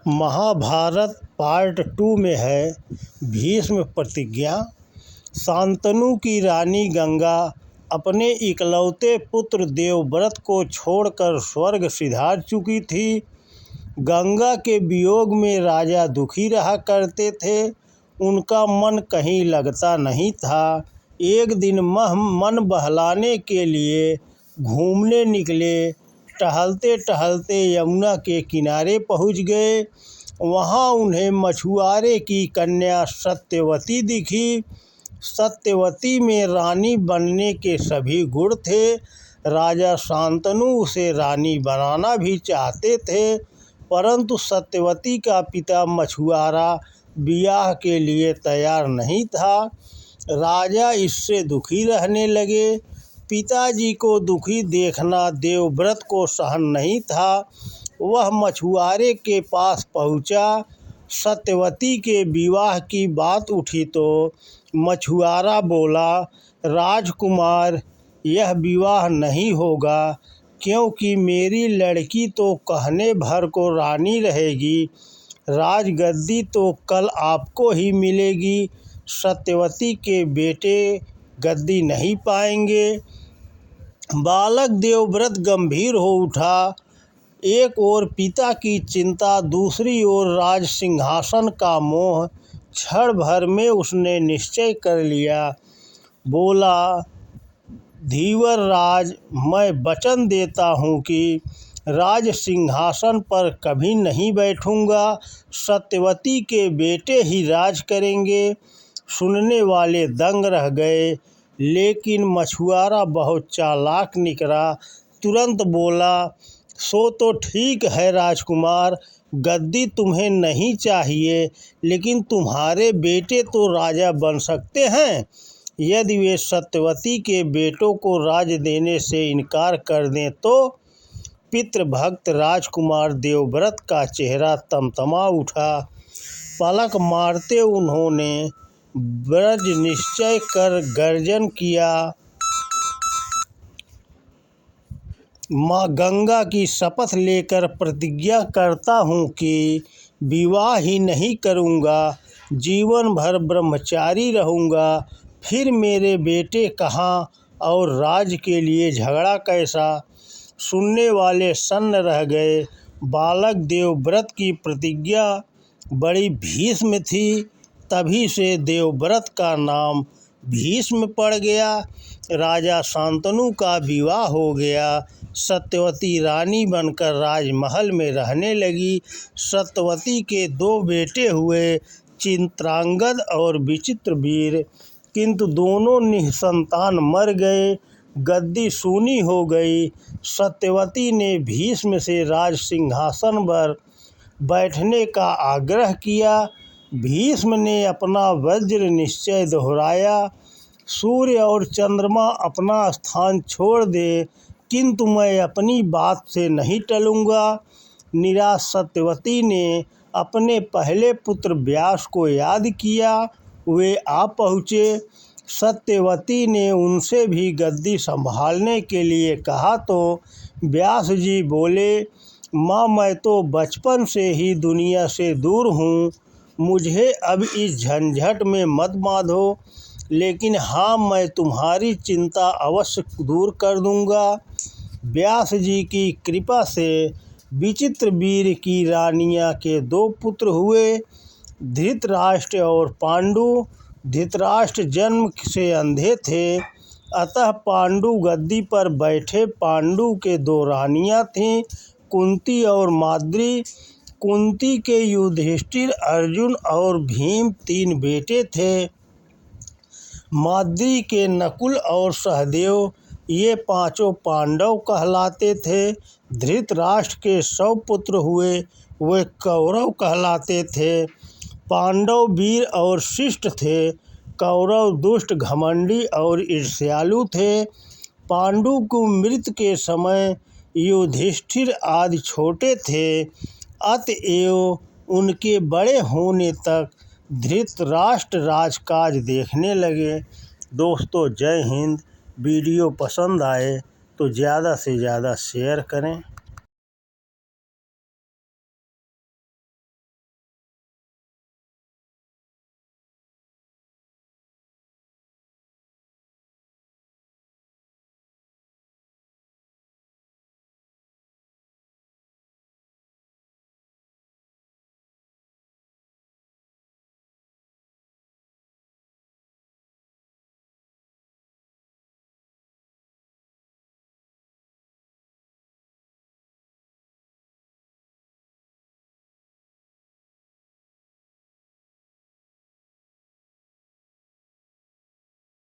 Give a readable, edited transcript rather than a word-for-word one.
Mahabharat part 2 में है भीष्म प्रतिज्ञा। शांतनु की रानी गंगा अपने इकलौते पुत्र देवव्रत को छोड़कर स्वर्ग सिधार चुकी थी। गंगा के वियोग में राजा दुखी रहा करते थे। उनका मन कहीं लगता नहीं था। एक दिन मन बहलाने के लिए घूमने निकले। टहलते टहलते यमुना के किनारे पहुंच गए। वहां उन्हें मछुआरे की कन्या सत्यवती दिखी। सत्यवती में रानी बनने के सभी गुण थे। राजा शांतनु उसे रानी बनाना भी चाहते थे, परंतु सत्यवती का पिता मछुआरा विवाह के लिए तैयार नहीं था। राजा इससे दुखी रहने लगे। पिताजी को दुखी देखना देवव्रत को सहन नहीं था। वह मछुआरे के पास पहुंचा। सत्यवती के विवाह की बात उठी तो मछुआरा बोला, राजकुमार, यह विवाह नहीं होगा, क्योंकि मेरी लड़की तो कहने भर को रानी रहेगी। राजगद्दी तो कल आपको ही मिलेगी। सत्यवती के बेटे गद्दी नहीं पाएंगे। बालक देवव्रत गंभीर हो उठा। एक ओर पिता की चिंता, दूसरी ओर राज सिंहासन का मोह। क्षण भर में उसने निश्चय कर लिया। बोला, धीवर राज, मैं वचन देता हूँ कि राज सिंहासन पर कभी नहीं बैठूंगा। सत्यवती के बेटे ही राज करेंगे। सुनने वाले दंग रह गए, लेकिन मछुआरा बहुत चालाक निकला। तुरंत बोला, सो तो ठीक है राजकुमार, गद्दी तुम्हें नहीं चाहिए, लेकिन तुम्हारे बेटे तो राजा बन सकते हैं। यदि वे सत्यवती के बेटों को राज देने से इनकार कर दें तो। पितृभक्त राजकुमार देवव्रत का चेहरा तमतमा उठा। पलक मारते उन्होंने ब्रज निश्चय कर गर्जन किया, माँ गंगा की शपथ लेकर प्रतिज्ञा करता हूँ कि विवाह ही नहीं करूँगा, जीवन भर ब्रह्मचारी रहूँगा। फिर मेरे बेटे कहाँ और राज के लिए झगड़ा कैसा। सुनने वाले सन्न रह गए। बालक देवव्रत की प्रतिज्ञा बड़ी भीष्म थी। तभी से देवव्रत का नाम भीष्म पड़ गया। राजा शांतनु का विवाह हो गया। सत्यवती रानी बनकर राजमहल में रहने लगी। सत्यवती के 2 बेटे हुए, चित्रांगद और विचित्रवीर, किंतु दोनों निसंतान मर गए। गद्दी सूनी हो गई। सत्यवती ने भीष्म से राज सिंहासन पर बैठने का आग्रह किया। भीष्म ने अपना वज्र निश्चय दोहराया, सूर्य और चंद्रमा अपना स्थान छोड़ दे, किंतु मैं अपनी बात से नहीं टलूँगा। निराश सत्यवती ने अपने पहले पुत्र व्यास को याद किया। वे आ पहुँचे। सत्यवती ने उनसे भी गद्दी संभालने के लिए कहा तो व्यास जी बोले, माँ, मैं तो बचपन से ही दुनिया से दूर हूँ, मुझे अब इस झंझट में मत बांधो, लेकिन हाँ, मैं तुम्हारी चिंता अवश्य दूर कर दूंगा। व्यास जी की कृपा से विचित्रवीर की रानियां के 2 पुत्र हुए, धृतराष्ट्र और पांडु। धृतराष्ट्र जन्म से अंधे थे, अतः पांडु गद्दी पर बैठे। पांडु के 2 रानियां थीं, कुंती और माद्री। कुंती के युधिष्ठिर, अर्जुन और भीम 3 बेटे थे। माद्री के नकुल और सहदेव, ये 5 पांडव कहलाते थे। धृतराष्ट्र के 100 पुत्र हुए, वे कौरव कहलाते थे। पांडव वीर और शिष्ट थे, कौरव दुष्ट, घमंडी और ईर्ष्यालु थे। पांडु को मृत्यु के समय युधिष्ठिर आदि छोटे थे, अतएव उनके बड़े होने तक धृतराष्ट्र राजकाज देखने लगे। दोस्तों, जय हिंद। वीडियो पसंद आए तो ज़्यादा से ज़्यादा शेयर करें।